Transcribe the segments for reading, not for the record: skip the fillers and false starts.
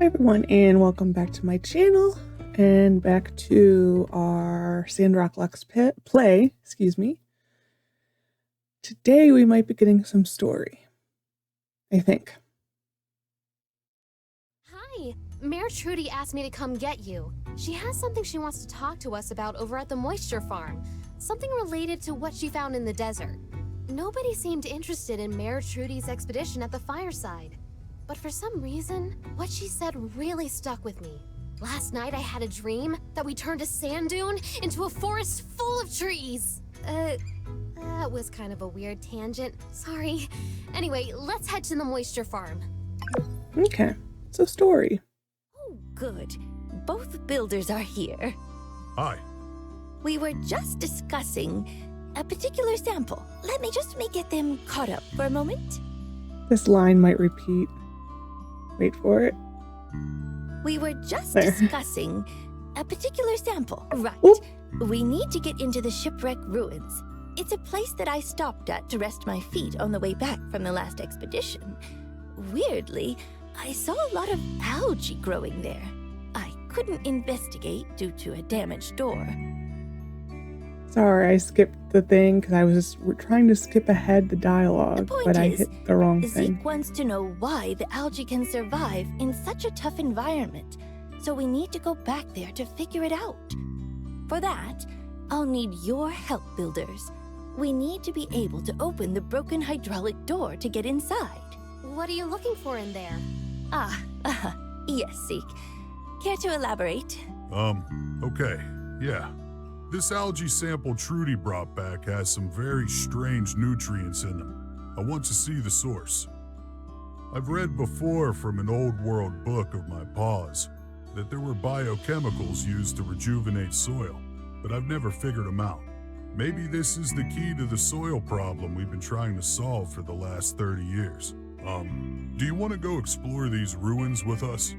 Hi everyone, and welcome back to my channel and back to our Sandrock Let's Play. Today we might be getting some story, I think. Hi, Mayor Trudy asked me to come get you. She has something she wants to talk to us about over at the moisture farm. Something related to what she found in the desert. Nobody seemed interested in Mayor Trudy's expedition at the fireside. But for some reason, what she said really stuck with me. Last night I had a dream that we turned a sand dune into a forest full of trees. That was kind of a weird tangent. Sorry. Anyway, let's head to the moisture farm. Okay, so story. Oh, good. Both builders are here. Hi. We were just discussing a particular sample. Let me just get them caught up for a moment. This line might repeat. Wait for it. We were just There. discussing a particular sample. Right. Oop. We need to get into the shipwreck ruins. It's a place that I stopped at to rest my feet on the way back from the last expedition. Weirdly, I saw a lot of algae growing there. I couldn't investigate due to a damaged door. Sorry, I skipped the thing because I was just trying to skip ahead the dialogue, but I hit the wrong thing. Zeke wants to know why the algae can survive in such a tough environment, so we need to go back there to figure it out. For that, I'll need your help, builders. We need to be able to open the broken hydraulic door to get inside. What are you looking for in there? Yes, Zeke. Care to elaborate? Okay, yeah. This algae sample Trudy brought back has some very strange nutrients in them. I want to see the source. I've read before from an old world book of my paws that there were biochemicals used to rejuvenate soil, but I've never figured them out. Maybe this is the key to the soil problem we've been trying to solve for the last 30 years. Do you want to go explore these ruins with us?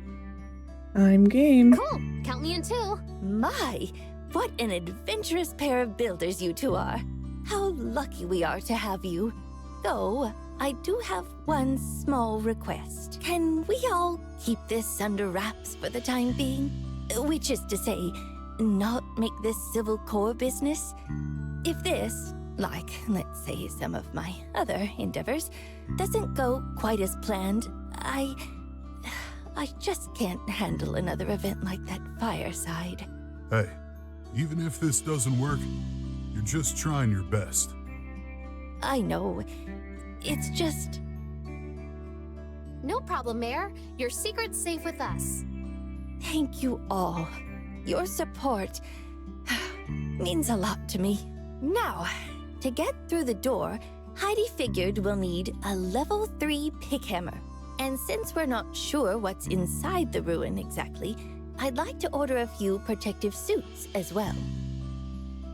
I'm game. Cool, count me in too. My, what an adventurous pair of builders you two are. How lucky we are to have you. Though, I do have one small request. Can we all keep this under wraps for the time being? Which is to say, not make this Civil Corps business? If this, like, let's say some of my other endeavors, doesn't go quite as planned, I just can't handle another event like that fireside. Hey, even if this doesn't work, you're just trying your best. I know. It's just... No problem, Mayor. Your secret's safe with us. Thank you all. Your support means a lot to me. Now, to get through the door, Heidi figured we'll need a level 3 pick hammer. And since we're not sure what's inside the ruin exactly, I'd like to order a few protective suits as well.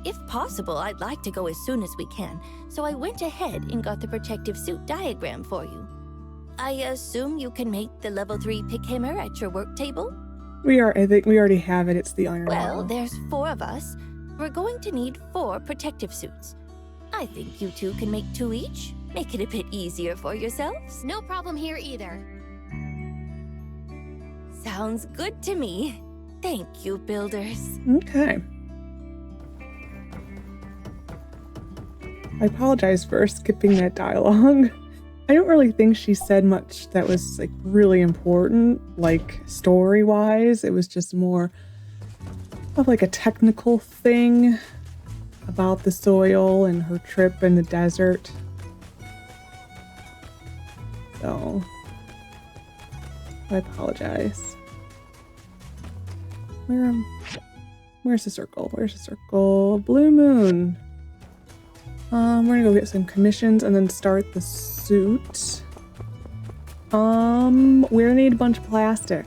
If possible, I'd like to go as soon as we can, so I went ahead and got the protective suit diagram for you. I assume you can make the level 3 pick hammer at your work table? I think we already have it. It's the iron Well, model. there's 4 of us. We're going to need 4 protective suits. I think you two can make 2 each. Make it a bit easier for yourselves. No problem here either. Sounds good to me. Thank you, builders. Okay. I apologize for skipping that dialogue. I don't really think she said much that was like really important, like story-wise. It was just more of like a technical thing about the soil and her trip in the desert. So I apologize. Where's the circle? Where's the circle? Blue moon. We're gonna go get some commissions and then start the suit. We're gonna need a bunch of plastic.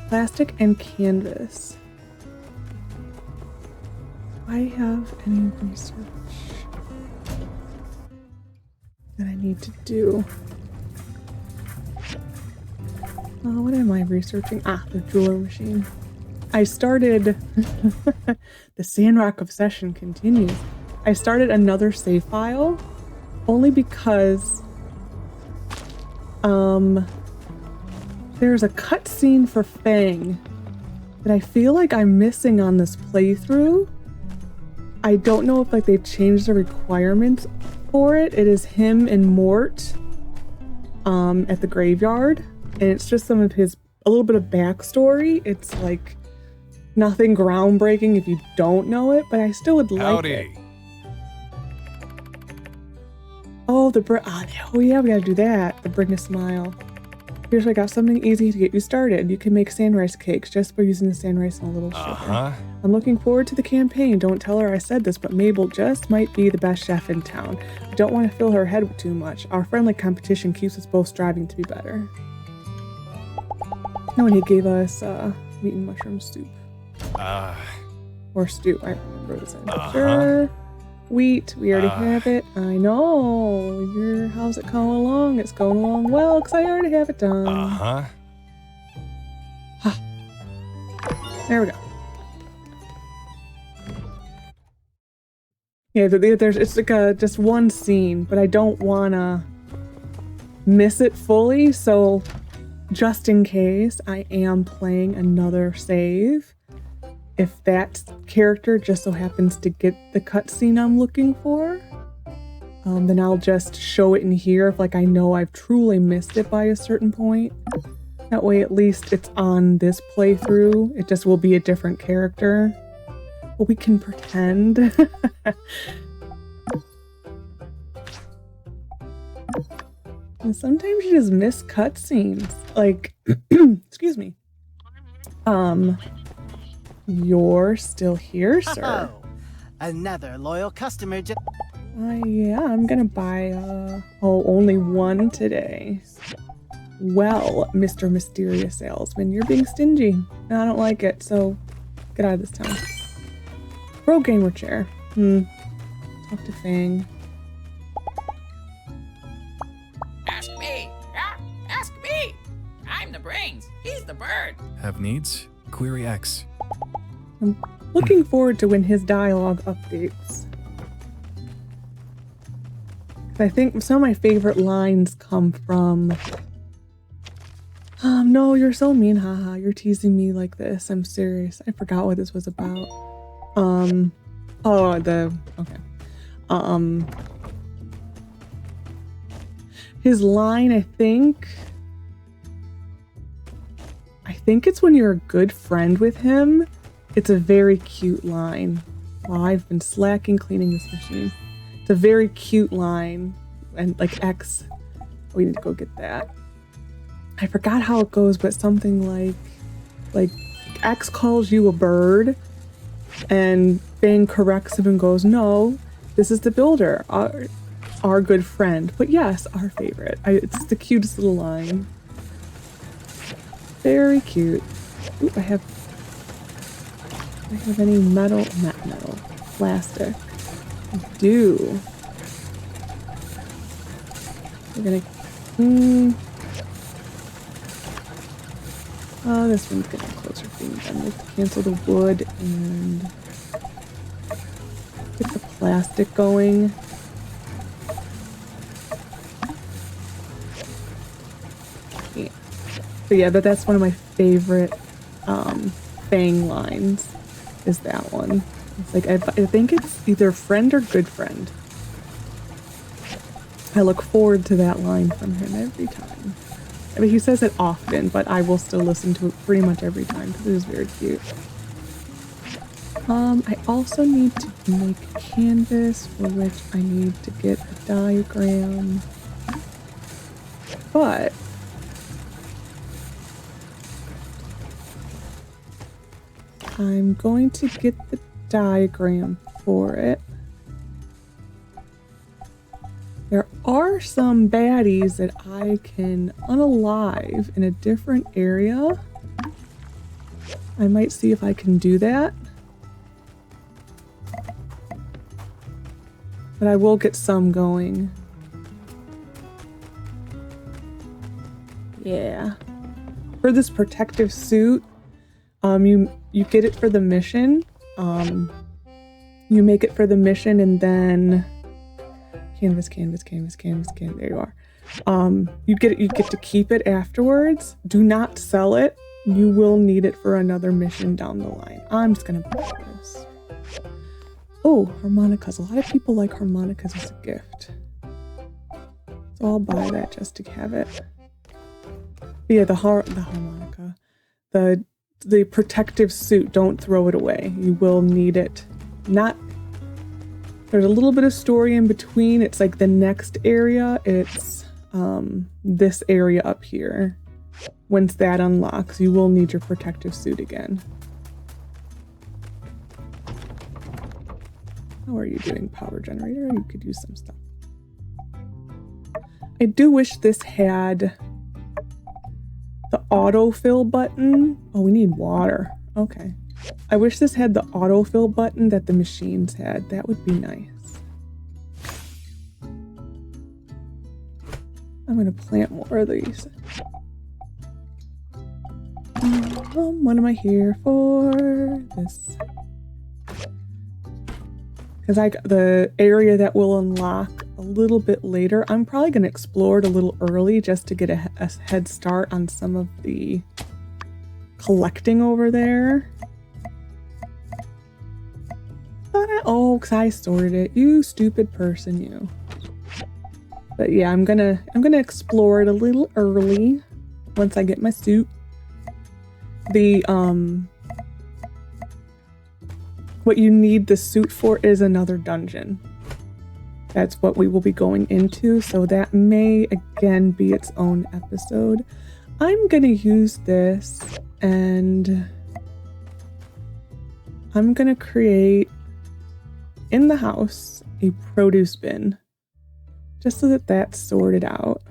Plastic and canvas. Do I have any research that I need to do? What am I researching? The jeweler machine. I started the Sandrock obsession continues. I started another save file only because There's a cutscene for Fang that I feel like I'm missing on this playthrough. I don't know if like they've changed the requirements for it. It is him and Mort at the graveyard, and it's just some of his, a little bit of backstory. It's like nothing groundbreaking if you don't know it, but I still would like it. Oh, oh yeah, we gotta do that. The Bring a Smile. Here's, I got something easy to get you started. You can make sandrice cakes just by using the sandrice and a little sugar. I'm looking forward to the campaign. Don't tell her I said this, but Mabel just might be the best chef in town. I don't want to fill her head with too much. Our friendly competition keeps us both striving to be better. No, and he gave us meat and mushroom soup. Or stew. I wrote this in. Sure. Wheat, we already have it. I know. How's it going along? It's going along well, because I already have it done. There we go. Yeah, it's like just one scene, but I don't want to miss it fully, so just in case, I am playing another save. If that character just so happens to get the cutscene I'm looking for, then I'll just show it in here if like I know I've truly missed it by a certain point. That way at least it's on this playthrough. It just will be a different character. But we can pretend. And sometimes you just miss cutscenes. Like, excuse me. You're still here, sir. Oh, another loyal customer. Yeah, I'm gonna buy, only one today. Well, Mr. Mysterious Salesman, you're being stingy. I don't like it, so get out of this town. Pro gamer chair. Talk to Fang. Ask me. Ask me. I'm the brains. He's the bird. Have needs? Query X. I'm looking forward to when his dialogue updates. I think some of my favorite lines come from, no, you're so mean, haha, you're teasing me like this, I'm serious. I forgot what this was about. His line, I think it's when you're a good friend with him. It's a very cute line. Wow, I've been slacking cleaning this machine. It's a very cute line. And like X, we need to go get that. I forgot how it goes, but something like X calls you a bird and Fang corrects him and goes, no, this is the builder, our good friend. But yes, our favorite. It's the cutest little line. Very cute. Ooh, I have any metal? Not metal. Plastic. I do. We're gonna... Oh, this one's getting closer to being done. Let's cancel the wood and get the plastic going. Yeah. But yeah, that's one of my favorite Fang lines, is that one. It's like, I think it's either friend or good friend. I look forward to that line from him every time. I mean, he says it often, but I will still listen to it pretty much every time because it is very cute. I also need to make a canvas for which I need to get a diagram. But I'm going to get the diagram for it. There are some baddies that I can unalive in a different area. I might see if I can do that. But I will get some going. Yeah. For this protective suit, you get it for the mission. You make it for the mission and then canvas. There you are. You get to keep it afterwards. Do not sell it. You will need it for another mission down the line. I'm just gonna buy this. Oh, harmonicas. A lot of people like harmonicas as a gift. So I'll buy that just to have it. Yeah, the harmonica. The protective suit, don't throw it away. You will need it. There's a little bit of story in between. It's like the next area. It's this area up here. Once that unlocks, you will need your protective suit again. How are you doing, power generator? You could use some stuff. I do wish this had the autofill button. Oh, we need water. Okay. I wish this had the autofill button that the machines had. That would be nice. I'm going to plant more of these. What am I here for? This. Because the area that will unlock a little bit later, I'm probably going to explore it a little early just to get a head start on some of the collecting over there. Oh, because I sorted it. You stupid person, you. But yeah, I'm gonna explore it a little early once I get my suit. What you need the suit for is another dungeon. That's what we will be going into, so that may again be its own episode. I'm gonna use this and I'm gonna create in the house a produce bin just so that that's sorted out.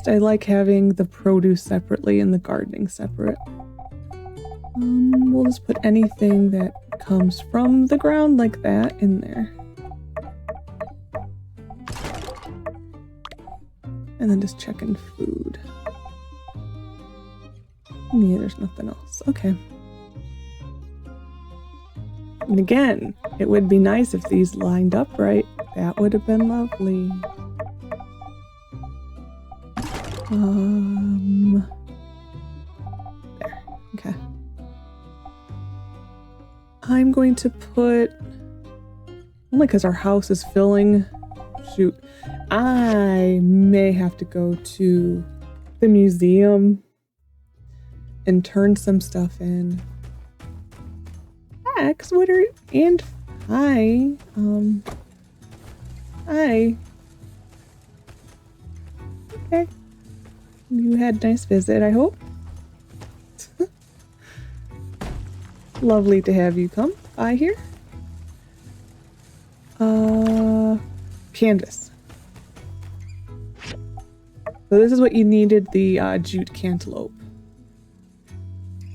I like having the produce separately and the gardening separate. We'll just put anything that comes from the ground like that in there. And then just checking food. Yeah, there's nothing else. Okay. And again, it would be nice if these lined up right. That would have been lovely. There. Okay. I'm going to put, only because our house is filling. Shoot. I may have to go to the museum and turn some stuff in. Max, what are you? And hi. Hi. Okay. You had a nice visit, I hope. Lovely to have you come by here. Canvas. So this is what you needed, the jute cantaloupe.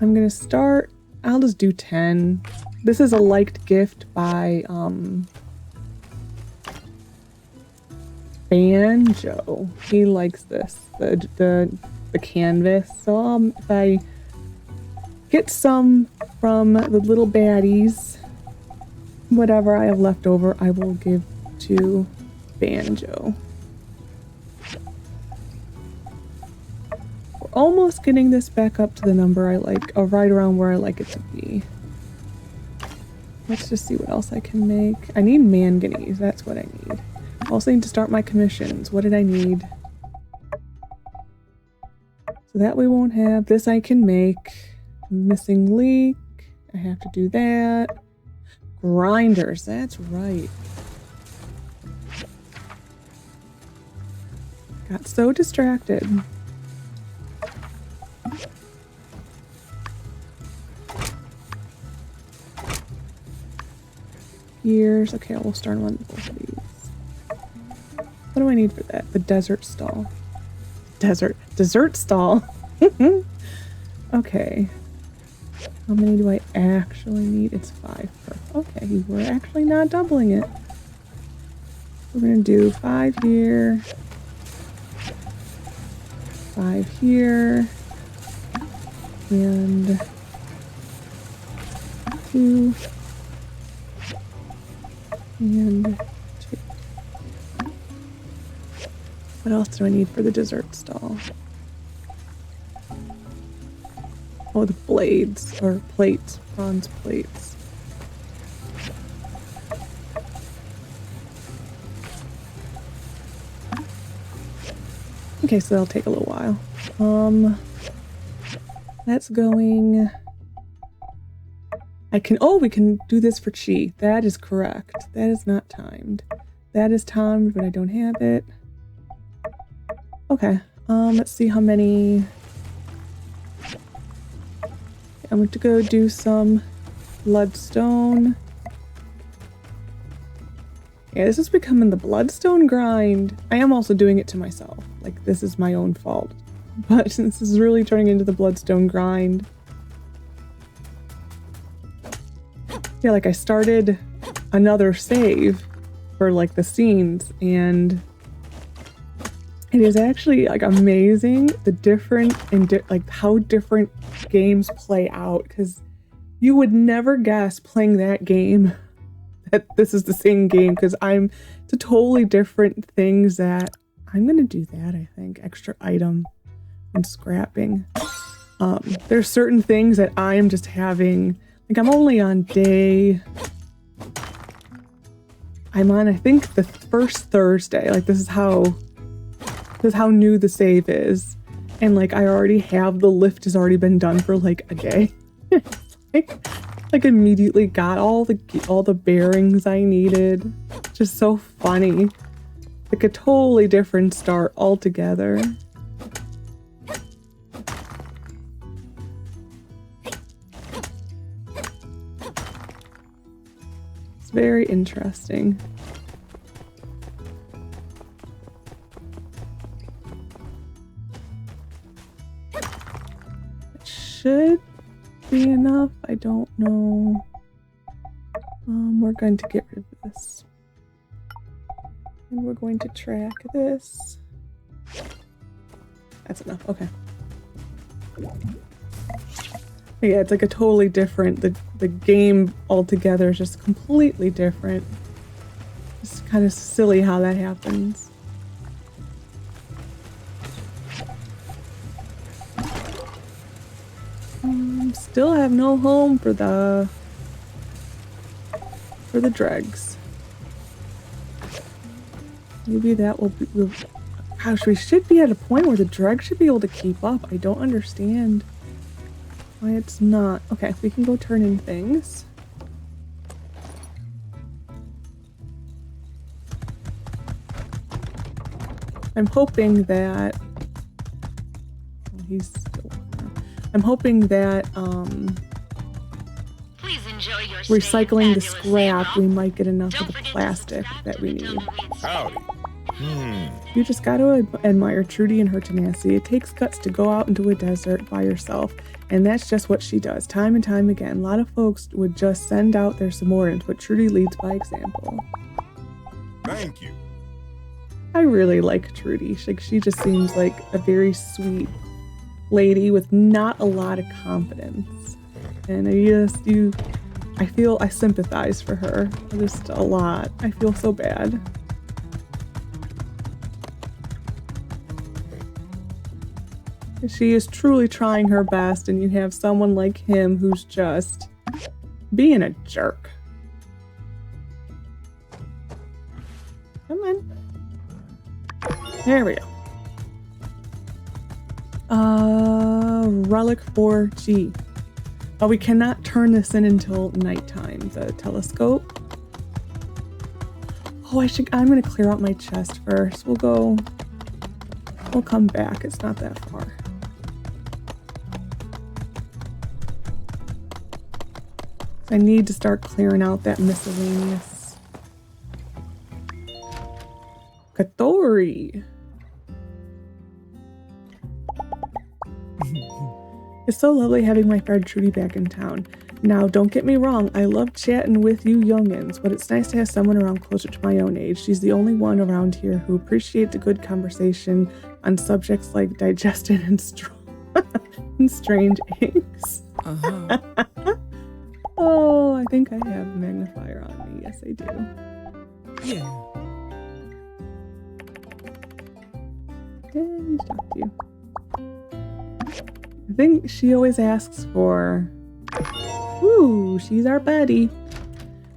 I'm gonna start, I'll just do 10. This is a liked gift by Banjo. He likes this, the canvas. So if I get some from the little baddies, whatever I have left over, I will give to Banjo. We're almost getting this back up to the number I like, or right around where I like it to be. Let's just see what else I can make. I need manganese, that's what I need. I also need to start my commissions. What did I need? So that we won't have. This I can make. Missing leak. I have to do that. Grinders, that's right. Got so distracted. Gears. Okay, we'll start on both of these. What do I need for that? The desert stall. Dessert stall. Okay. How many do I actually need? It's 5 per. Okay, we're actually not doubling it. We're gonna do 5 here. 5 here. And 2 and 2. What else do I need for the dessert stall? Oh, the blades or plates, bronze plates. Okay, so that'll take a little while. That's going. We can do this for chi. That is correct. That is not timed. That is timed, but I don't have it. Okay. Let's see how many. I'm going to go do some bloodstone. Yeah, this is becoming the bloodstone grind. I am also doing it to myself. Like, this is my own fault. But this is really turning into the bloodstone grind. Yeah, like I started another save for like the scenes, and it is actually like amazing the different and like how different games play out, because you would never guess playing that game that this is the same game, because it's a totally different things that I'm gonna do that. I think extra item and scrapping. There's certain things that I'm just having. Like I'm only on day. I'm on I think the first Thursday. Like this is how new the save is, and like I already have the lift has already been done for like a day. like immediately got all the bearings I needed. Just so funny. Like a totally different start altogether. It's very interesting. It should be enough. I don't know. We're going to get rid of this. And we're going to track this. That's enough. Okay. Yeah, it's like a totally different. The game altogether is just completely different. It's kind of silly how that happens. Still have no home for the dregs. Maybe that will be. Gosh, we should be at a point where the dregs should be able to keep up. I don't understand why it's not. Okay, we can go turn in things. I'm hoping that he's still. I'm hoping that Please enjoy your recycling the stay, scrap, fabulous we might get enough Don't of the forget to plastic subscribe that to we the need. Tumbleweeds. Howdy. You just gotta admire Trudy and her tenacity. It takes guts to go out into a desert by yourself, and that's just what she does, time and time again. A lot of folks would just send out their subordinates, but Trudy leads by example. Thank you. I really like Trudy. She just seems like a very sweet lady with not a lot of confidence. And I sympathize for her just a lot. I feel so bad. She is truly trying her best, and you have someone like him who's just being a jerk. Come on. There we go. Relic 4G. Oh, we cannot turn this in until nighttime, the telescope. Oh, I'm gonna clear out my chest first. We'll come back. It's not that far. I need to start clearing out that miscellaneous. Katori. It's so lovely having my friend Trudy back in town. Now, don't get me wrong, I love chatting with you youngins, but it's nice to have someone around closer to my own age. She's the only one around here who appreciates a good conversation on subjects like digestion and, and strange eggs. Uh-huh. Oh, I think I have a magnifier on me. Yes, I do. Yeah. Yeah, he's talked to you. I think she always asks for... Ooh, she's our buddy.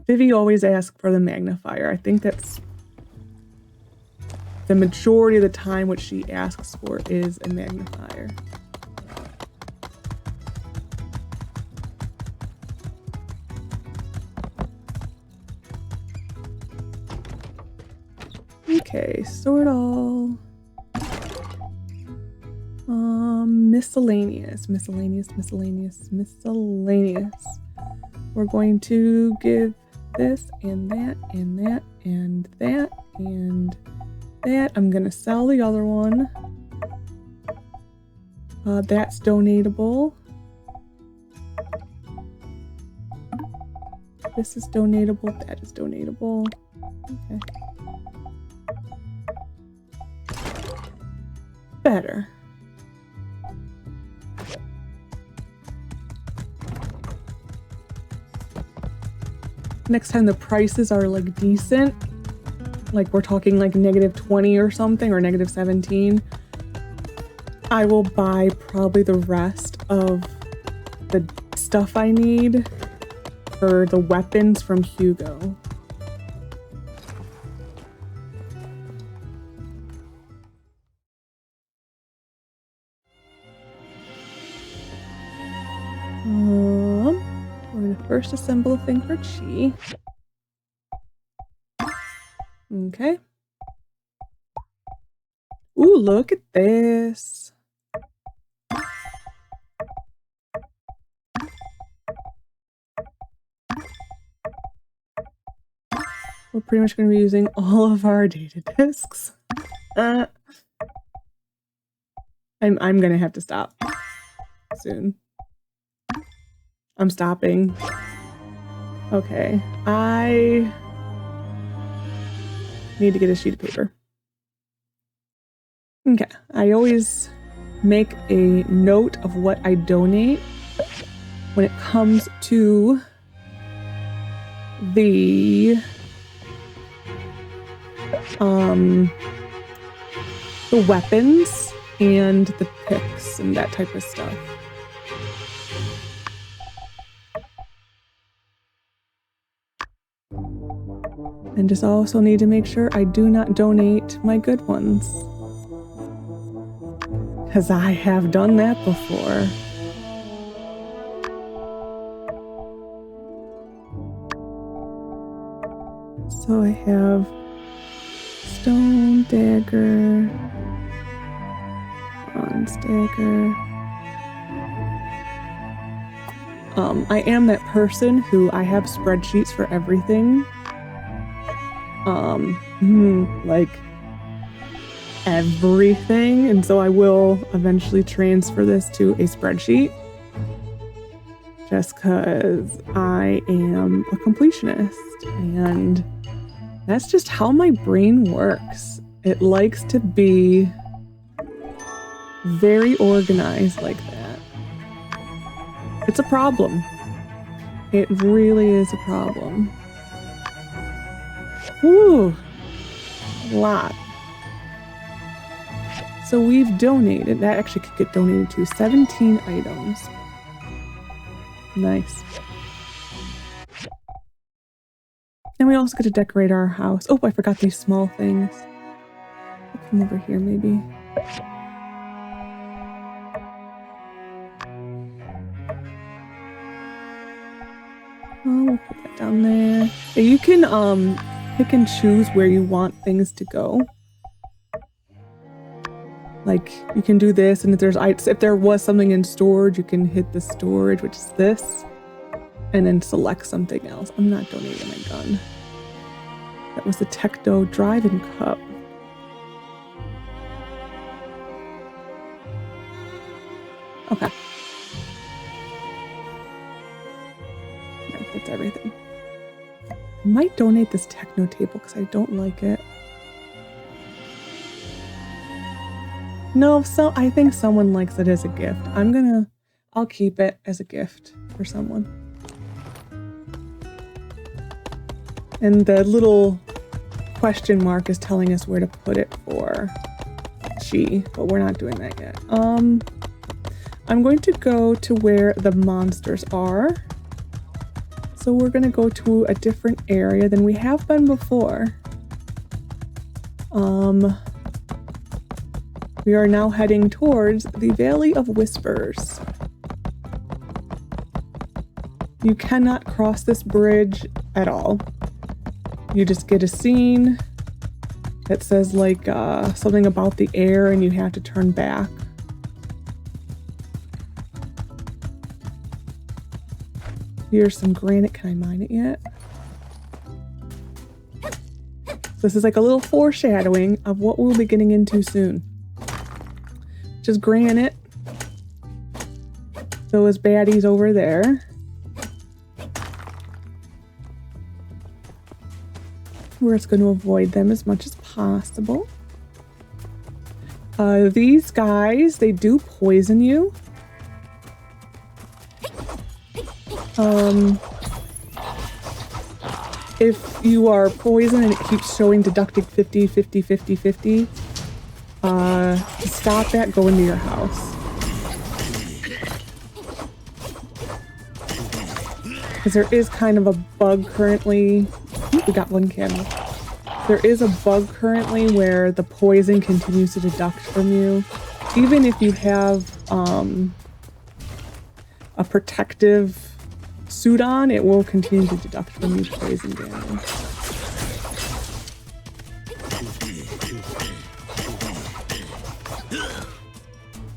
Vivi always asks for the magnifier. I think that's the majority of the time what she asks for is a magnifier. Okay, sort all. Miscellaneous. We're going to give this and that and that and that and that. I'm gonna sell the other one. That's donatable. This is donatable. That is donatable. Okay. Better. Next time the prices are like decent, like we're talking like -20 or something, or -17, I will buy probably the rest of the stuff I need for the weapons from Hugo. We're gonna first assemble a thing for Chi. Okay. Ooh, look at this. We're pretty much gonna be using all of our data disks. I'm gonna have to stop soon. I'm stopping. Okay, I need to get a sheet of paper. Okay, I always make a note of what I donate when it comes to the weapons and the picks and that type of stuff. And just also need to make sure I do not donate my good ones. Because I have done that before. So I have stone dagger, bronze dagger. I am that person who I have spreadsheets for everything. Like everything, and so I will eventually transfer this to a spreadsheet just because I am a completionist, and that's just how my brain works. It likes to be very organized like that. It's a problem. It really is a problem. Ooh, a lot. So we've donated, that actually could get donated to 17 items. Nice. And we also get to decorate our house. Oh, I forgot these small things. I'll come over here maybe. Oh, we'll put that down there. You can pick and choose where you want things to go. Like, you can do this, and if there was something in storage, you can hit the storage, which is this, and then select something else. I'm not donating my gun. That was the Techno Drive-In Cup. Okay. Right, that's everything. I might donate this Techno table because I don't like it. No, so I think someone likes it as a gift. I'll keep it as a gift for someone. And the little question mark is telling us where to put it for she, but we're not doing that yet. I'm going to go to where the monsters are. So we're going to go to a different area than we have been before. We are now heading towards the Valley of Whispers. You cannot cross this bridge at all. You just get a scene that says like something about the air and you have to turn back. Here's some granite. Can I mine it yet? This is like a little foreshadowing of what we'll be getting into soon. Just granite. Those baddies over there. We're just going to avoid them as much as possible. These guys, they do poison you. If you are poisoned and it keeps showing deducting 50, 50, 50, 50, to stop that, go into your house. Because there is kind of a bug currently. We got one camel. There is a bug currently where the poison continues to deduct from you. Even if you have a protective suit on, it will continue to deduct from you poison damage.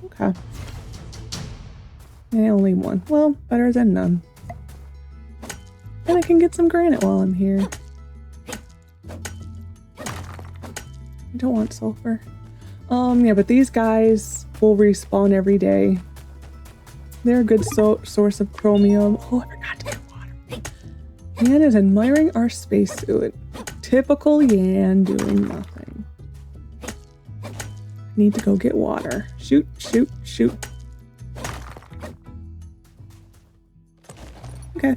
Okay. And only one. Well, better than none. And I can get some granite while I'm here. I don't want sulfur. Yeah, but these guys will respawn every day. They're a good source of chromium. Oh, I forgot to get water. Yan is admiring our spacesuit. Typical Yan doing nothing. Need to go get water. Shoot, shoot, shoot. Okay.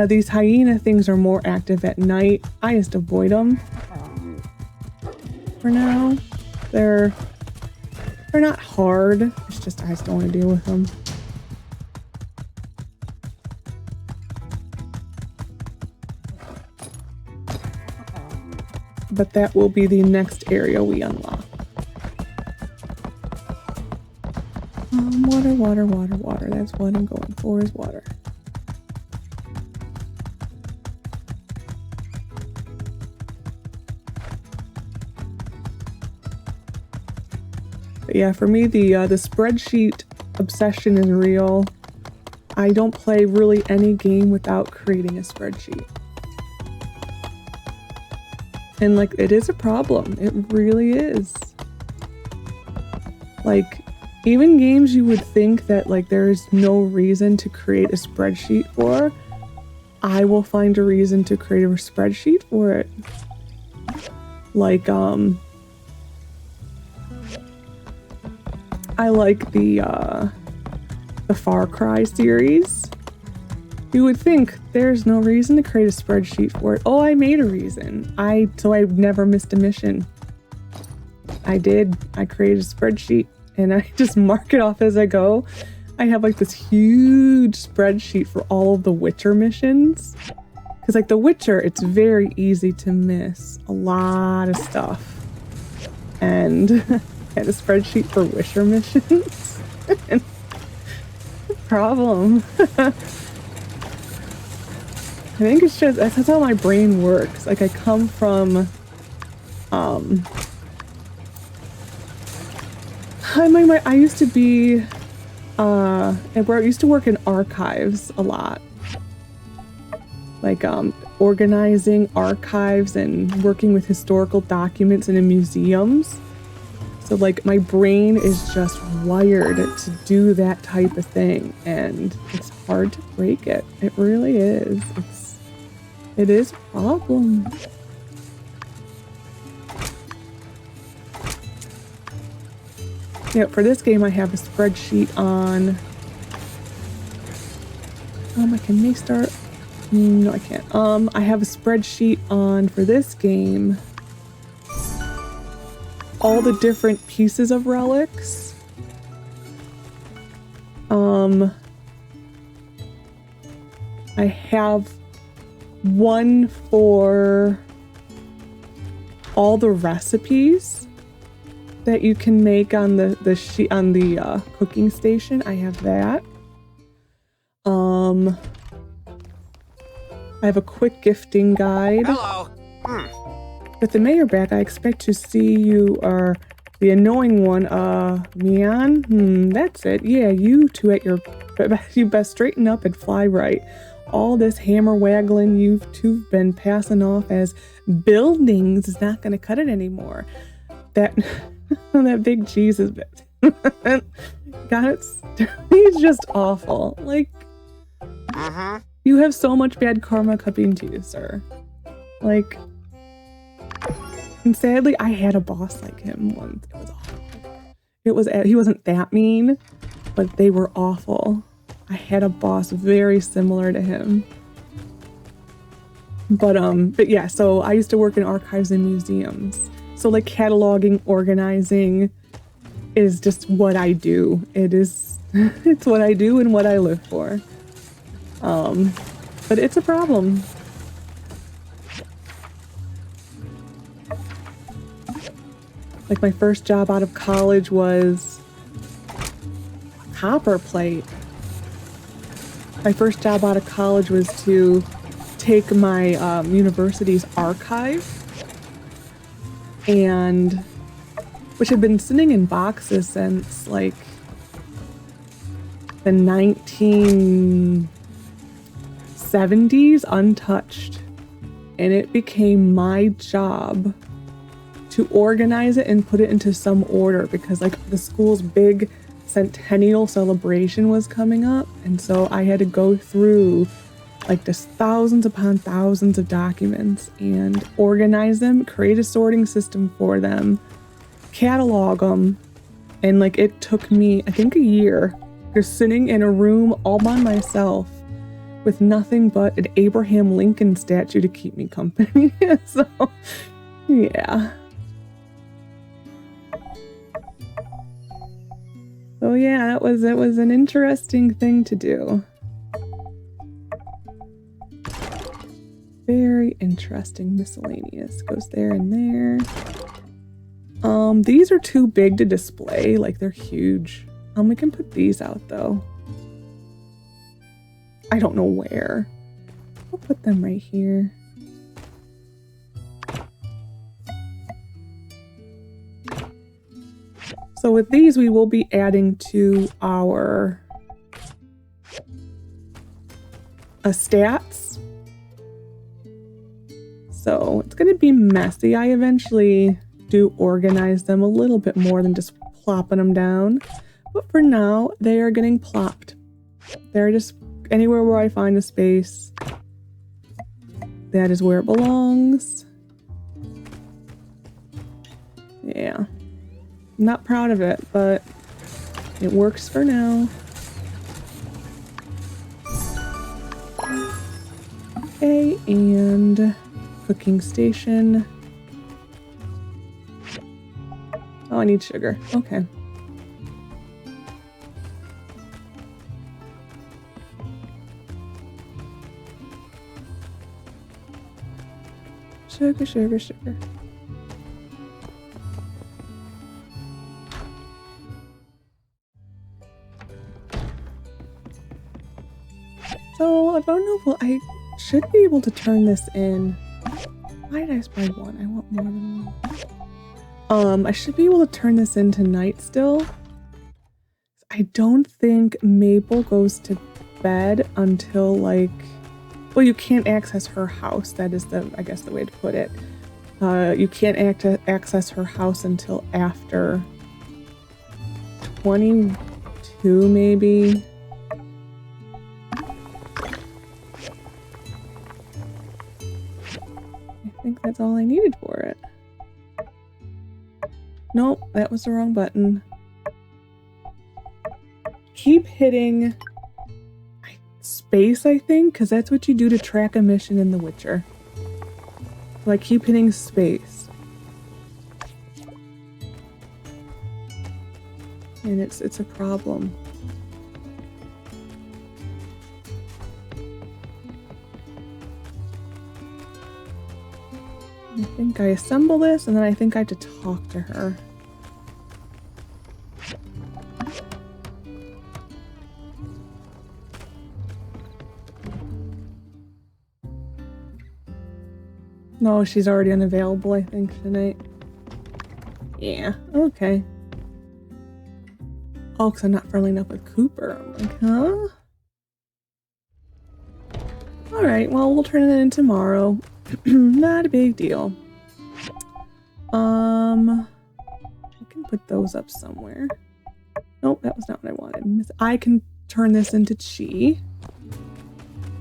These hyena things are more active at night. I just avoid them. For now. They're not hard. It's just I just don't want to deal with them. But that will be the next area we unlock. Water, water, water, water. That's what I'm going for, is water. But yeah, for me, the spreadsheet obsession is real. I don't play really any game without creating a spreadsheet. And like, it is a problem. It really is. Like, even games you would think that like there's no reason to create a spreadsheet for, I will find a reason to create a spreadsheet for it. Like, I like the Far Cry series. You would think there's no reason to create a spreadsheet for it. Oh, I made a reason. So I never missed a mission. I did. I created a spreadsheet and I just mark it off as I go. I have like this huge spreadsheet for all of the Witcher missions. Because like the Witcher, it's very easy to miss a lot of stuff. And I had a spreadsheet for Witcher missions. Problem. I think it's just, that's how my brain works. Like I come from, I used to be, I used to work in archives a lot. Like, organizing archives and working with historical documents and in museums. So like my brain is just wired to do that type of thing, and it's hard to break it. It really is. It is a problem. Yeah, for this game I have a spreadsheet on. I can No, I can't. I have a spreadsheet on for this game. All the different pieces of relics. I have one for all the recipes that you can make on the sheet on the cooking station. I have that. I have a quick gifting guide. Hello. With the mayor back, I expect to see you are the annoying one. Mian? That's it. Yeah, you two at your... You best straighten up and fly right. All this hammer waggling you've two been passing off as buildings is not going to cut it anymore. That big cheese is... God, he's just awful. Like... You have so much bad karma coming to you, sir. Like... And sadly, I had a boss like him once. It was awful. He wasn't that mean, but they were awful. I had a boss very similar to him. But yeah, so I used to work in archives and museums. So like cataloging, organizing is just what I do. It's what I do and what I live for. But it's a problem. Like my first job out of college was a copper plate. My first job out of college was to take my university's archive, and which had been sitting in boxes since like the 1970s, untouched, and it became my job to organize it and put it into some order because like the school's big centennial celebration was coming up, and so I had to go through like just thousands upon thousands of documents and organize them, create a sorting system for them, catalog them, and like it took me I think a year just sitting in a room all by myself with nothing but an Abraham Lincoln statue to keep me company. So yeah. So yeah, it was an interesting thing to do. Very interesting. Miscellaneous goes there and there. These are too big to display, like they're huge. We can put these out though. I don't know where. I'll put them right here. So with these, we will be adding to our stats. So it's going to be messy. I eventually do organize them a little bit more than just plopping them down. But for now, they are getting plopped. They're just anywhere where I find a space. That is where it belongs. Yeah. I'm not proud of it, but it works for now. Okay, and cooking station. Oh, I need sugar. Okay. Sugar, sugar, sugar. So I don't know if I should be able to turn this in. Why did I buy one? I want more than one. I should be able to turn this in tonight still. I don't think Maple goes to bed until like, well, you can't access her house. That is I guess the way to put it. You can't access her house until after 22 maybe. I think that's all I needed for it. Nope, that was the wrong button. Keep hitting. I space, I think, because that's what you do to track a mission in The Witcher. So I keep hitting space. And it's a problem. I think I assemble this, and then I think I have to talk to her. No, she's already unavailable, I think, tonight. Yeah, okay. Oh, because I'm not friendly enough with Cooper. I'm like, huh? Alright, well, we'll turn it in tomorrow. Not a big deal. I can put those up somewhere. Nope, that was not what I wanted. I can turn this into chi.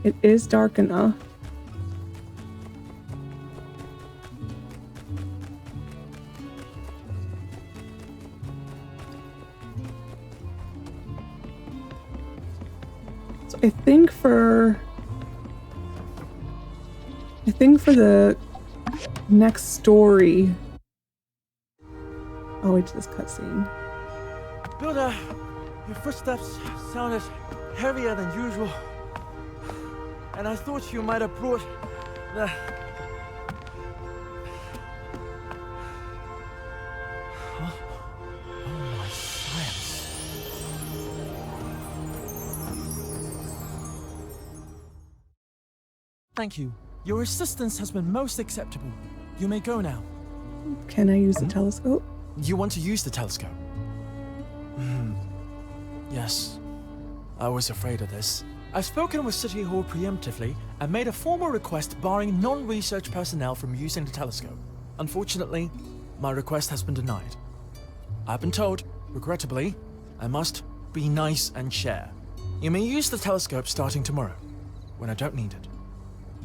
It is dark enough. So I think for the next story. Oh, wait to this cutscene. Builder, your footsteps sounded heavier than usual. And I thought you might have brought the... Oh my science. Thank you. Your assistance has been most acceptable. You may go now. Can I use the telescope? You want to use the telescope? Yes. I was afraid of this. I've spoken with City Hall preemptively and made a formal request barring non-research personnel from using the telescope. Unfortunately, my request has been denied. I've been told, regrettably, I must be nice and share. You may use the telescope starting tomorrow, when I don't need it.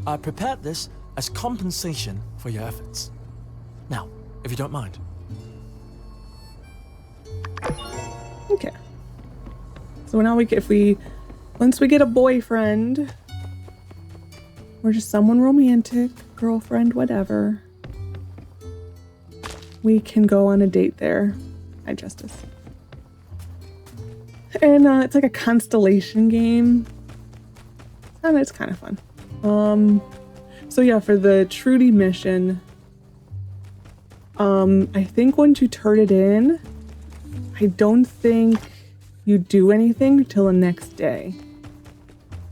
I prepared this as compensation for your efforts. Now, if you don't mind. Okay. So now once we get a boyfriend, or just someone romantic, girlfriend, whatever, we can go on a date there. Hi, Justice. And it's like a constellation game. And it's kind of fun. So yeah, for the Trudy mission, I think once you turn it in, I don't think you do anything till the next day.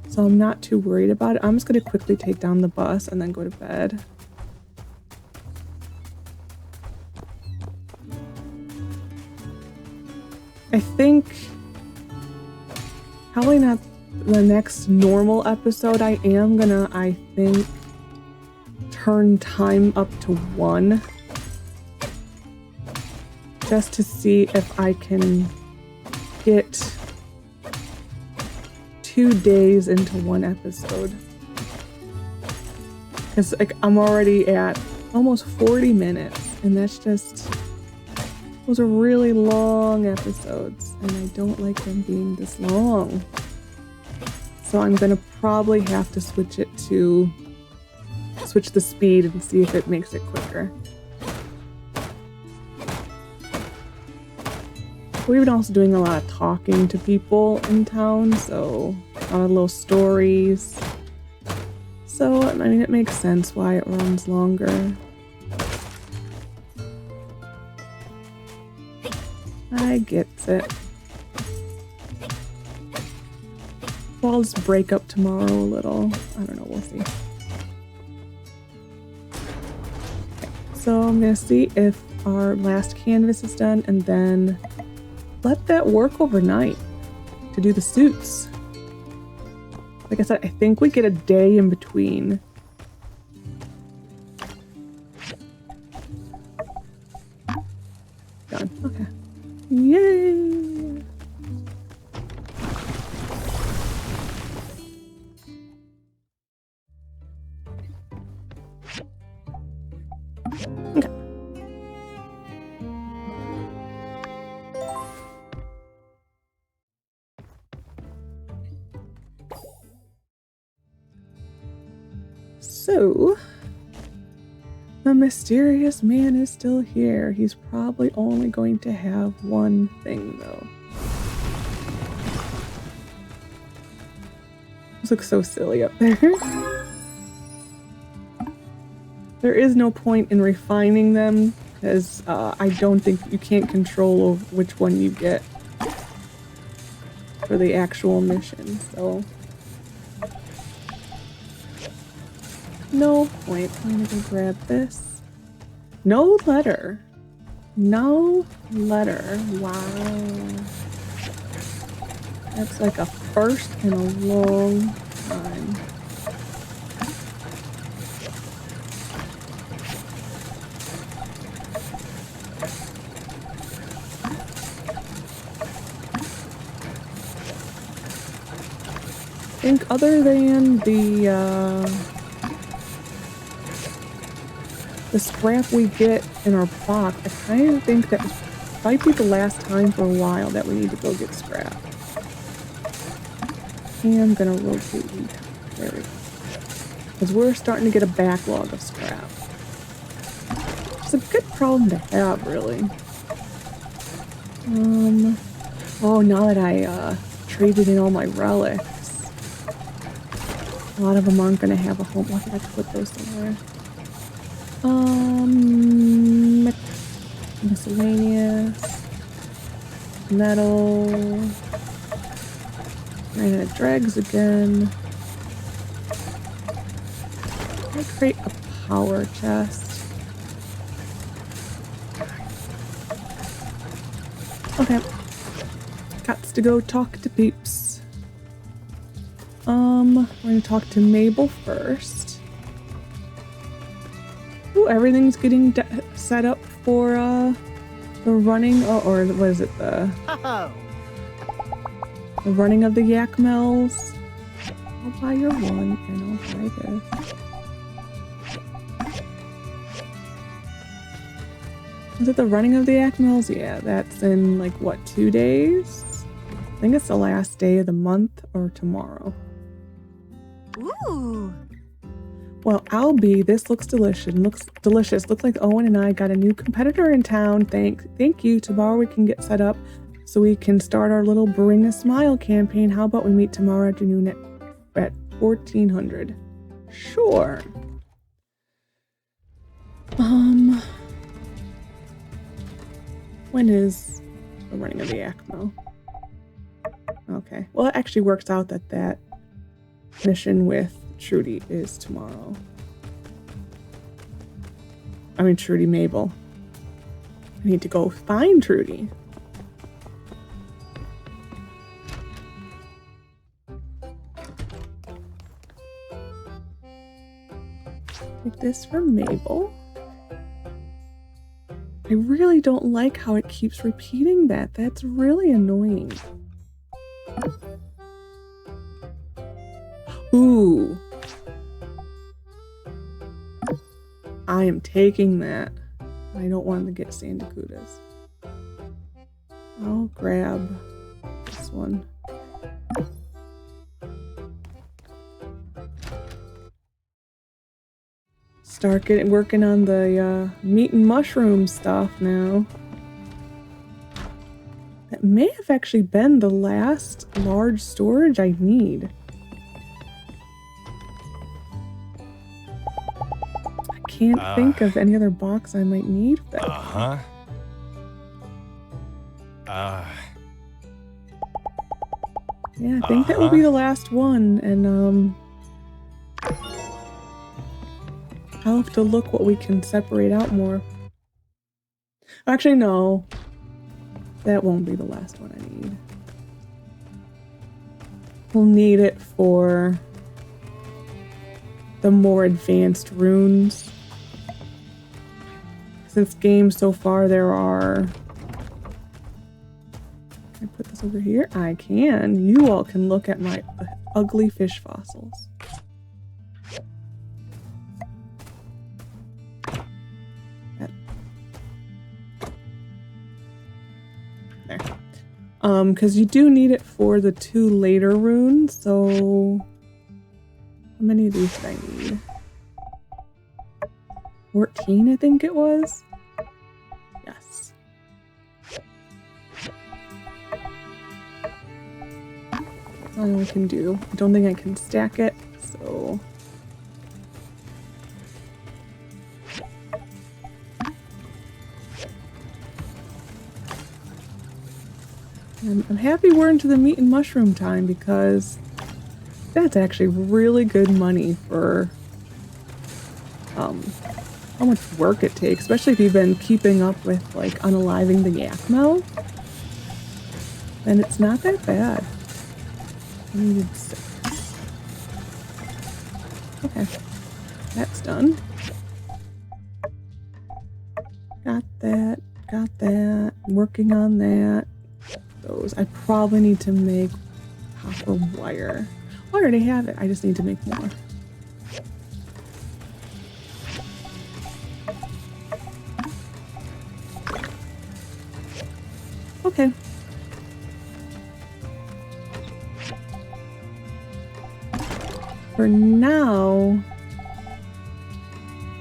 So I'm not too worried about it. I'm just gonna quickly take down the bus and then go to bed. I think probably not the next normal episode. I am gonna, I think, turn time up to 1. Just to see if I can get 2 days into 1 episode. Because like I'm already at almost 40 minutes, and that's just, those are really long episodes, and I don't like them being this long. So I'm gonna probably have to switch the speed and see if it makes it quicker. We've been also doing a lot of talking to people in town, so a lot of little stories. So, I mean, it makes sense why it runs longer. I get it. Well, I'll just break up tomorrow a little. I don't know, we'll see. Okay, so I'm gonna see if our last canvas is done, and then let that work overnight to do the suits. Like I said, I think we get a day in between. Done. Okay. Yay! So, the mysterious man is still here. He's probably only going to have one thing, though. Those look so silly up there. There is no point in refining them, because I don't think you can't control which one you get for the actual mission, so no point. I'm gonna go grab this. No letter. No letter. Wow. That's like a first in a long time. I think other than the scrap we get in our box, I kind of think that might be the last time for a while that we need to go get scrap. And I'm gonna rotate these. There we go. Because we're starting to get a backlog of scrap. It's a good problem to have, really. Oh, now that I traded in all my relics, a lot of them aren't gonna have a home. Why did I put those somewhere? Miscellaneous, metal, ran out of dregs again. I create a power chest. Okay, got to go talk to peeps. We're gonna talk to Mabel first. Ooh, everything's getting set up for the running, or what is it, the running of the yak mills. I'll buy your one, and I'll buy this. Is it the running of the yak mills? Yeah, that's in like what, 2 days? I think it's the last day of the month or tomorrow. Ooh. Well, this looks delicious. Looks like Owen and I got a new competitor in town. Thank you. Tomorrow we can get set up so we can start our little Bring a Smile campaign. How about we meet tomorrow afternoon at 1400? Sure. When is the running of the ACMO? Okay. Well, it actually works out that mission with Trudy is tomorrow. I mean, Trudy Mabel. I need to go find Trudy. Take this for Mabel. I really don't like how it keeps repeating that. That's really annoying. Ooh. I am taking that. I don't want to get Sandakudas. I'll grab this one. Start working on the meat and mushroom stuff now. That may have actually been the last large storage I need. I can't think of any other box I might need for that. Yeah, I think that will be the last one, and I'll have to look what we can separate out more. Actually, no. That won't be the last one I need. We'll need it for the more advanced runes. Since games so far there are... Can I put this over here? I can. You all can look at my ugly fish fossils. There. Because you do need it for the 2 later runes, so how many of these do I need? 14, I think it was. Yes. That's all I can do. I don't think I can stack it, so... And I'm happy we're into the meat and mushroom time because that's actually really good money for how much work it takes, especially if you've been keeping up with like unaliving the Yakmo. And it's not that bad. I needed 6. Okay, that's done. Got that, working on that. Those. I probably need to make copper wire. I already have it. I just need to make more. Okay. For now,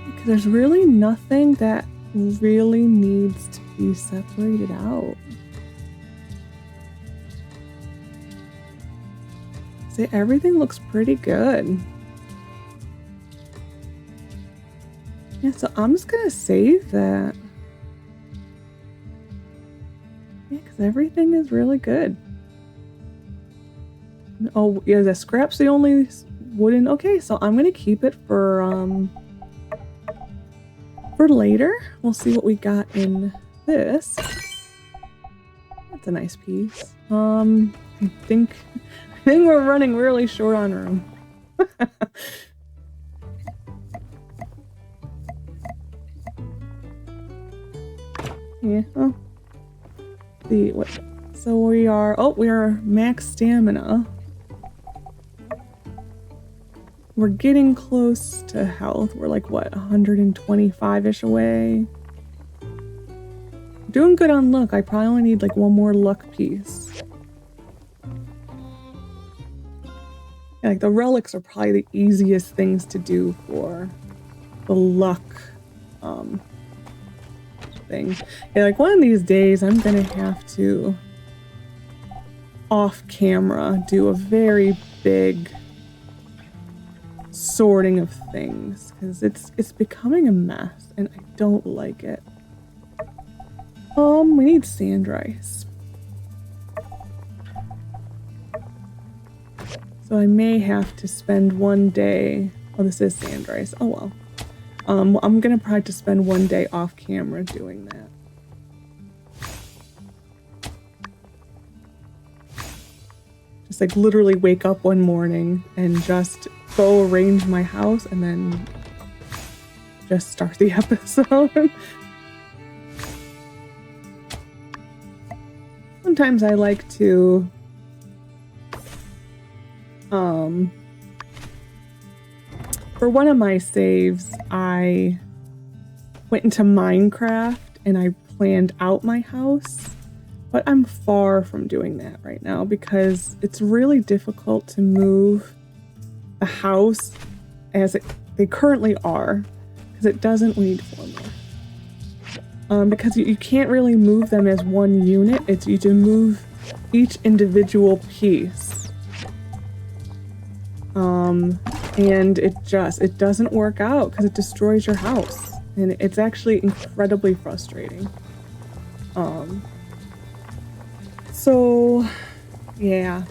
because there's really nothing that really needs to be separated out. See, everything looks pretty good. Yeah, so I'm just gonna save that. Yeah, because everything is really good. Oh, yeah, the scrap's the only wooden. Okay, so I'm gonna keep it for later. We'll see what we got in this. That's a nice piece. I think we're running really short on room. Yeah. Oh. See what? So we are. Oh, we are max stamina. We're getting close to health. We're like what, 125-ish away. Doing good on luck. I probably only need like one more luck piece. Yeah, like the relics are probably the easiest things to do for the luck thing. Yeah, like one of these days I'm gonna have to off camera do a very big sorting of things because it's becoming a mess and I don't like it. We need sand rice. So I may have to spend one day. Oh, this is sand rice. Oh well. I'm gonna probably have to spend one day off camera doing that. Just like literally wake up one morning and just go arrange my house and then just start the episode. Sometimes I like to for one of my saves, I went into Minecraft and I planned out my house, but I'm far from doing that right now because it's really difficult to move the house as they currently are because it doesn't need formula. Because you can't really move them as one unit. It's you to move each individual piece. And it doesn't work out because it destroys your house. And it's actually incredibly frustrating. So yeah.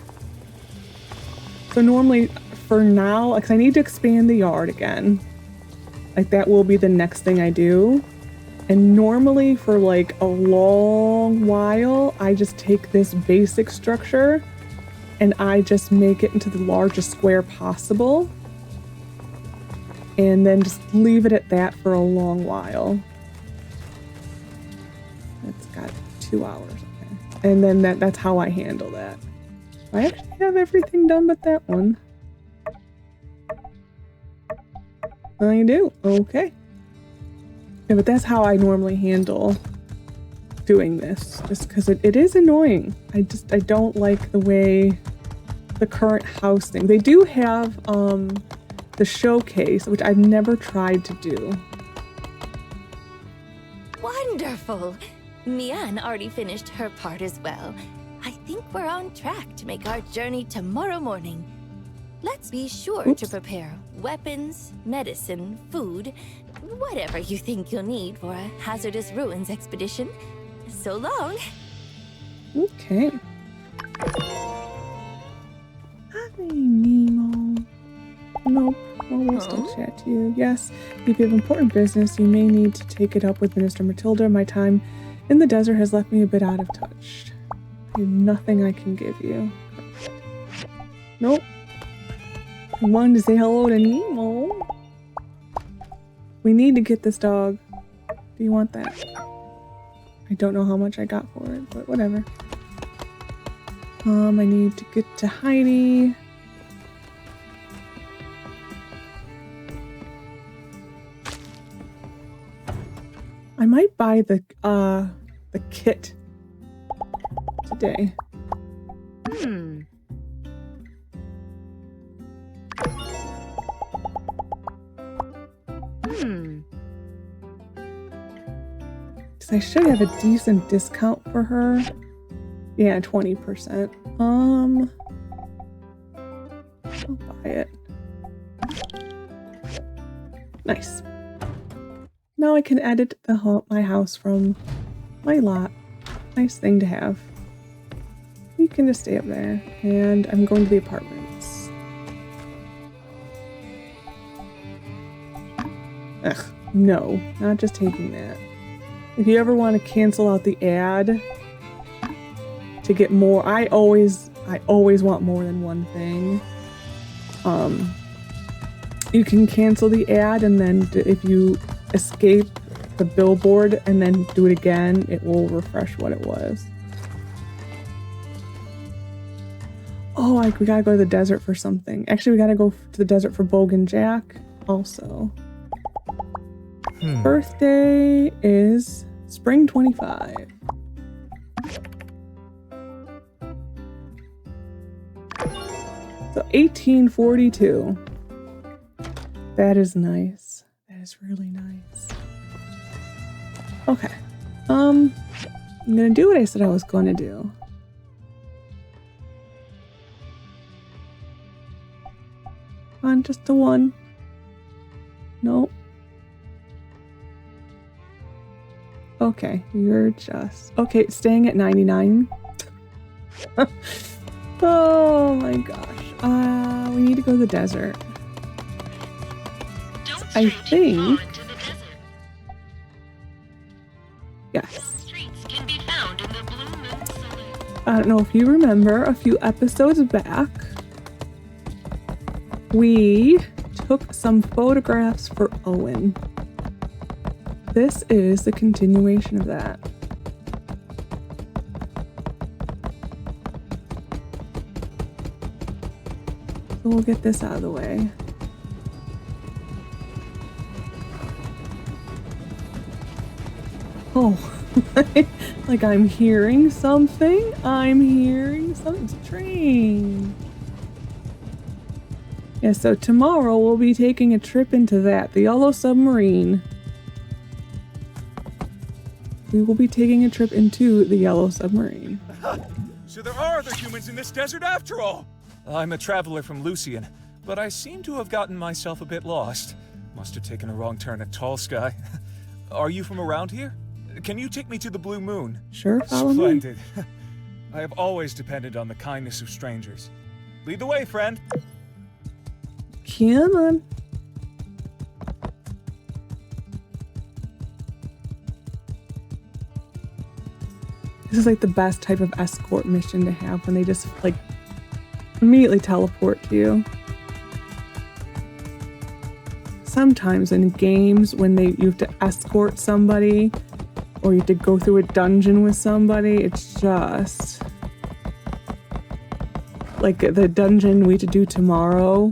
So normally for now, because I need to expand the yard again. Like that will be the next thing I do. And normally for like a long while, I just take this basic structure and I just make it into the largest square possible. And then just leave it at that for a long while. It's got 2 hours, okay. And then that's how I handle that. I actually have everything done but that one. I do, okay. Yeah, but that's how I normally handle doing this, just because it is annoying. I don't like the way the current house thing. They do have the showcase, which I've never tried to do. Wonderful! Mian already finished her part as well. I think we're on track to make our journey tomorrow morning. Let's be sure to prepare weapons, medicine, food, whatever you think you'll need for a hazardous ruins expedition. So long! Okay. Hi, Nemo. Nope. Well, we'll still chat to you. Yes, if you have important business, you may need to take it up with Minister Matilda. My time in the desert has left me a bit out of touch. I have nothing I can give you. Nope. I wanted to say hello to Nemo. We need to get this dog. Do you want that? I don't know how much I got for it, but whatever. I need to get to Heidi. I might buy the kit today. I should have a decent discount for her. Yeah, 20%. I'll buy it. Nice. Now I can edit my house from my lot. Nice thing to have. You can just stay up there. And I'm going to the apartments. Ugh, no, not just taking that. If you ever want to cancel out the ad to get more, I always want more than one thing. You can cancel the ad, and then if you escape the billboard and then do it again, it will refresh what it was. Oh, we gotta go to the desert for something. Actually, we gotta go to the desert for Bogan Jack also. Birthday is spring 25. So 1842. That is nice. That is really nice. Okay. I'm gonna do what I said I was going to do. On just the one. Nope. Okay, you're just... Okay, staying at 99. Oh my gosh. We need to go to the desert. I think... Yes. I don't know if you remember, a few episodes back, we took some photographs for Owen. This is the continuation of that. So we'll get this out of the way. Oh, like I'm hearing something. I'm hearing something. It's a train. Yeah, so tomorrow we'll be taking a trip into that, the Yellow Submarine. We will be taking a trip into the Yellow Submarine. So there are other humans in this desert after all! I'm a traveler from Lucian, but I seem to have gotten myself a bit lost. Must have taken a wrong turn at Tall Sky. Are you from around here? Can you take me to the Blue Moon? Sure, follow Splendid. me. I have always depended on the kindness of strangers. Lead the way, friend. Come on. This is like the best type of escort mission to have when they just like immediately teleport to you. Sometimes in games when you have to escort somebody or you have to go through a dungeon with somebody, it's just like the dungeon we have to do tomorrow.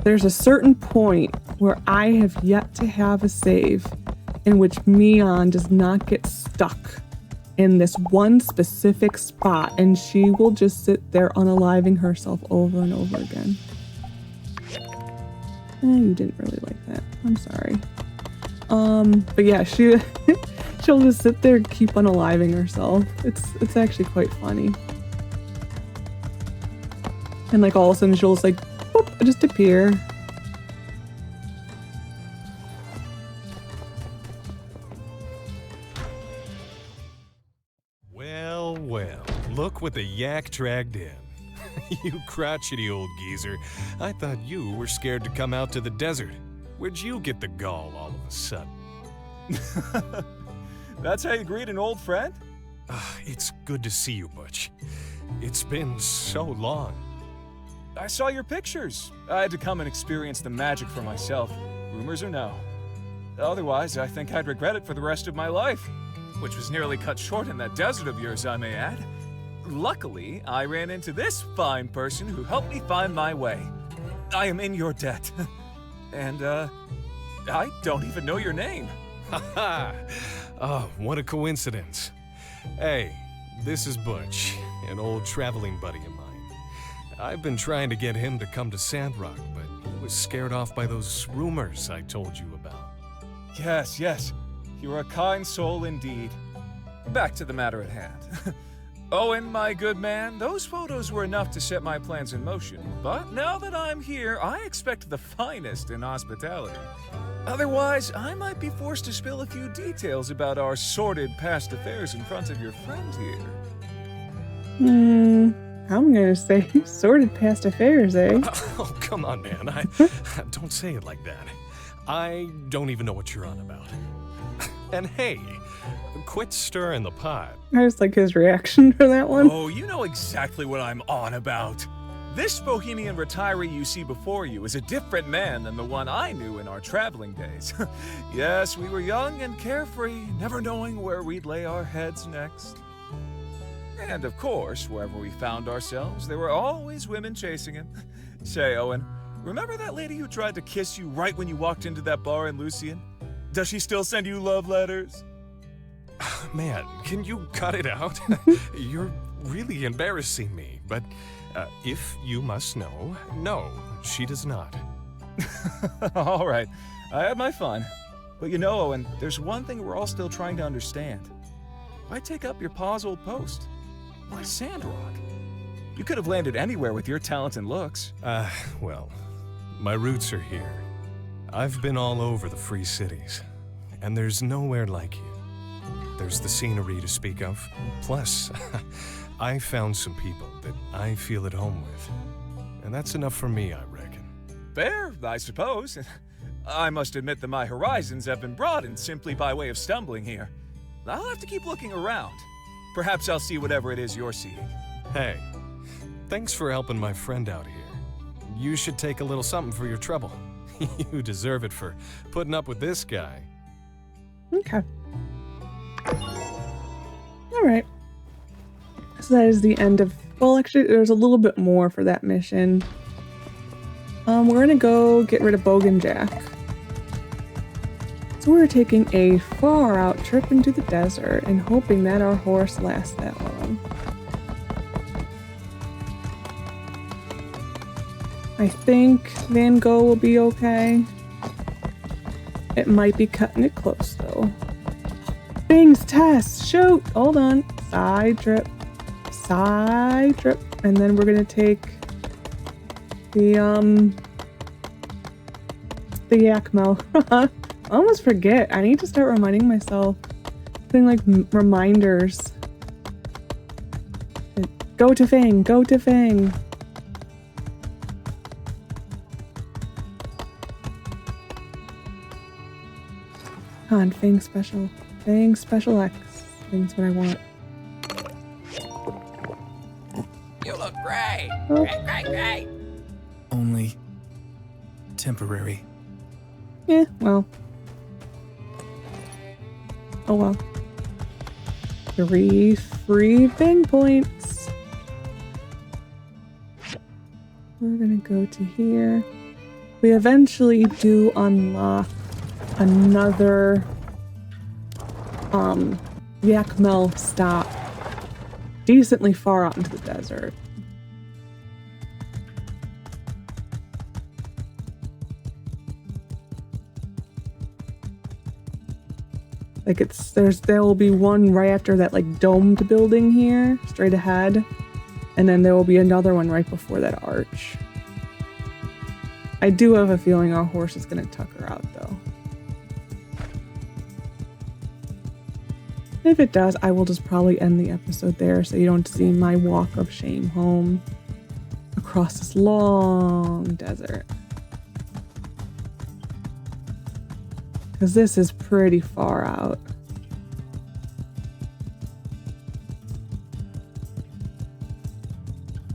There's a certain point where I have yet to have a save in which Mian does not get stuck in this one specific spot, and she will just sit there unaliving herself over and over again. You didn't really like that. I'm sorry. But yeah, She'll just sit there and keep unaliving herself. It's actually quite funny. And like all of a sudden she'll just like, boop, just appear. Well, well, look what the yak dragged in. You crotchety old geezer. I thought you were scared to come out to the desert. Where'd you get the gall all of a sudden? That's how you greet an old friend? It's good to see you, Butch. It's been so long. I saw your pictures. I had to come and experience the magic for myself, rumors or no. Otherwise, I think I'd regret it for the rest of my life, which was nearly cut short in that desert of yours, I may add. Luckily, I ran into this fine person who helped me find my way. I am in your debt. And, I don't even know your name. Ha! Oh, what a coincidence. Hey, this is Butch, an old traveling buddy of mine. I've been trying to get him to come to Sandrock, but he was scared off by those rumors I told you about. Yes, yes. You're a kind soul indeed. Back to the matter at hand. Owen, my good man, those photos were enough to set my plans in motion, but now that I'm here, I expect the finest in hospitality. Otherwise, I might be forced to spill a few details about our sordid past affairs in front of your friend here. I'm gonna say sordid past affairs, eh? Oh, come on, man. Don't say it like that. I don't even know what you're on about. And hey, quit stirring the pot. I just like his reaction for that one. Oh, you know exactly what I'm on about. This bohemian retiree you see before you is a different man than the one I knew in our traveling days. Yes, we were young and carefree, never knowing where we'd lay our heads next. And of course, wherever we found ourselves, there were always women chasing him. Say, Owen, remember that lady who tried to kiss you right when you walked into that bar in Lucian? Does she still send you love letters? Man, can you cut it out? You're really embarrassing me, but if you must know, no, she does not. All right, I had my fun. But you know, Owen, there's one thing we're all still trying to understand. Why take up your pa's old post? Why Sandrock? You could have landed anywhere with your talent and looks. Well, my roots are here. I've been all over the free cities, and there's nowhere like you. There's the scenery to speak of. Plus, I found some people that I feel at home with. And that's enough for me, I reckon. Fair, I suppose. I must admit that my horizons have been broadened simply by way of stumbling here. I'll have to keep looking around. Perhaps I'll see whatever it is you're seeing. Hey, thanks for helping my friend out here. You should take a little something for your trouble. You deserve it for putting up with this guy. Okay. Alright. So that is the end of... Well, actually, there's a little bit more for that mission. We're gonna go get rid of Bogan Jack. So we're taking a far-out trip into the desert and hoping that our horse lasts that long. I think Van Gogh will be okay. It might be cutting it close, though. Bing's test! Shoot! Hold on. Side trip. Side trip. And then we're gonna take the Yakmo. I almost forget. I need to start reminding myself. Putting like reminders. Go to Fang. Go to Fang. Come on, Fang Special. Fang Special X. Fang's what I want. You look great. Oh. Great. Only temporary. Yeah, well. Oh well. 3 free Fang points. We're gonna go to here. We eventually do unlock another Yakmel stop decently far out into the desert. Like there will be one right after that like domed building here, straight ahead. And then there will be another one right before that arch. I do have a feeling our horse is gonna tuck her out though. If it does, I will just probably end the episode there so you don't see my walk of shame home across this long desert. Because this is pretty far out.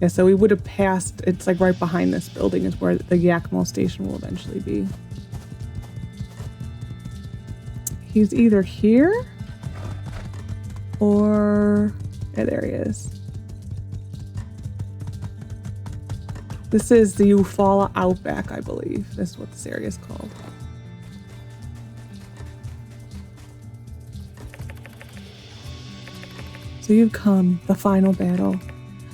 Yeah, so we would have passed, it's like right behind this building is where the Yakimo station will eventually be. He's either here or, yeah, there he is. This is the Eufaula Outback, I believe. This is what this area is called. So you've come, the final battle.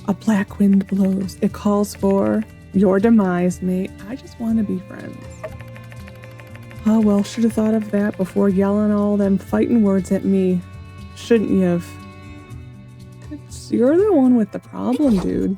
A black wind blows. It calls for your demise, mate. I just want to be friends. Oh, well, should have thought of that before yelling all them fighting words at me. Shouldn't you have? You're the one with the problem, dude.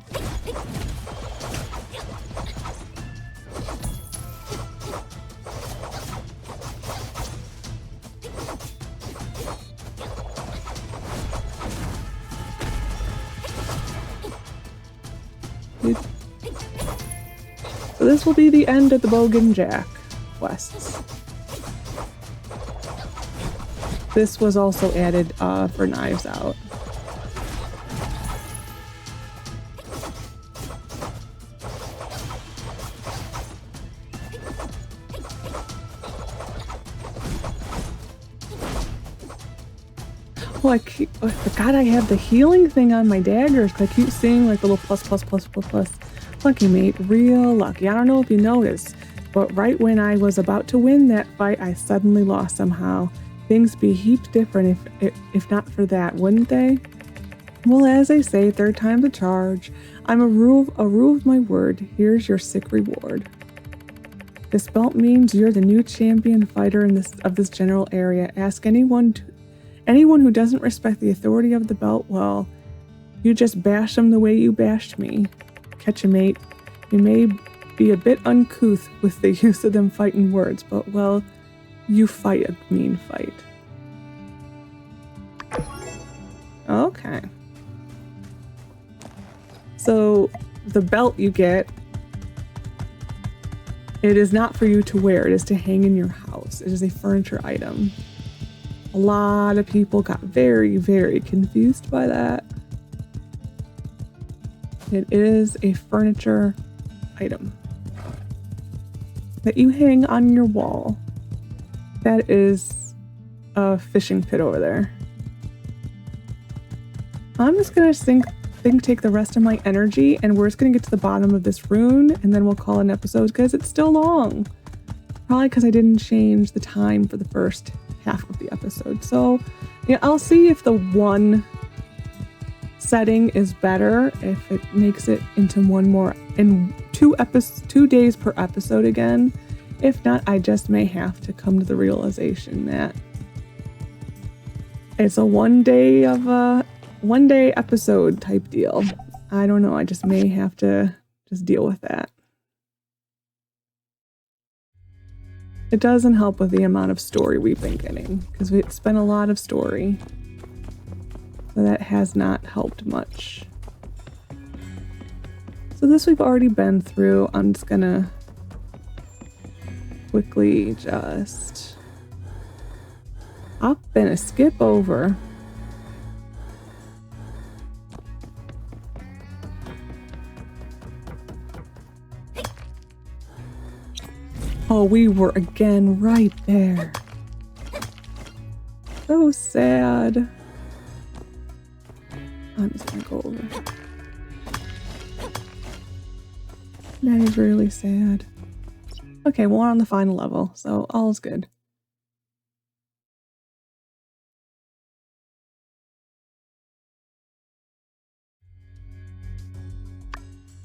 So this will be the end of the Bogan Jack quests. This was also added for Knives Out. Oh, I forgot I have the healing thing on my daggers. I keep seeing like the little plus, plus, plus, plus, plus. Lucky, mate. Real lucky. I don't know if you noticed, but right when I was about to win that fight, I suddenly lost somehow. Things be heaps different if not for that, wouldn't they? Well, as they say, third time's a charge. I'm a rule of my word. Here's your sick reward. This belt means you're the new champion fighter of this general area. Ask anyone who doesn't respect the authority of the belt, well, you just bash them the way you bashed me. Catch a mate. You may be a bit uncouth with the use of them fighting words, but well, you fight a mean fight. Okay. So the belt you get, it is not for you to wear. It is to hang in your house. It is a furniture item. A lot of people got very, very confused by that. It is a furniture item that you hang on your wall. That is a fishing pit over there. I'm just gonna take the rest of my energy and we're just gonna get to the bottom of this rune and then we'll call it an episode because it's still long. Probably because I didn't change the time for the first half of the episode. So yeah, I'll see if the one setting is better, if it makes it into one more in 2 days per episode again. If not, I just may have to come to the realization that it's a one day episode type deal. I don't know. I just may have to just deal with that. It doesn't help with the amount of story we've been getting because it's been a lot of story. So that has not helped much. So this we've already been through. I'm just gonna quickly just hop and skip over. Oh, we were again right there. So sad. I'm just gonna go over. That is really sad. Okay, we're on the final level, so all is good.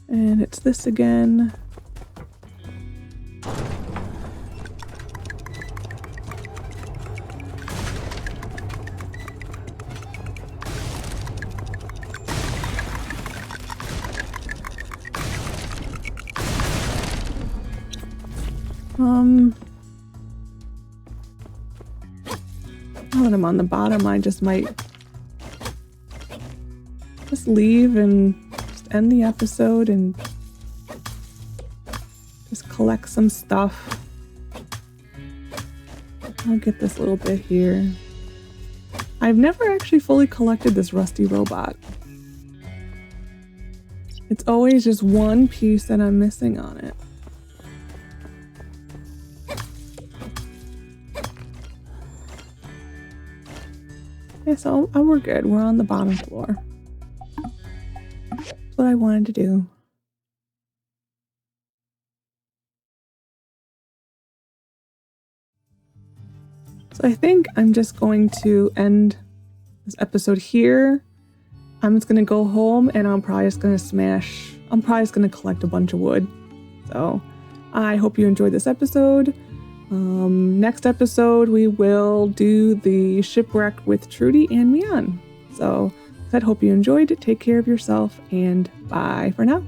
And it's this again. Now that I'm on the bottom, I just might just leave and just end the episode and just collect some stuff. I'll get this little bit here. I've never actually fully collected this rusty robot. It's always just one piece that I'm missing on it. Yeah, so we're good. We're on the bottom floor. That's what I wanted to do. So I think I'm just going to end this episode here. I'm just going to go home and I'm probably just going to collect a bunch of wood. So I hope you enjoyed this episode. Next episode, we will do the shipwreck with Trudy and Mian. So I hope you enjoyed. Take care of yourself and bye for now.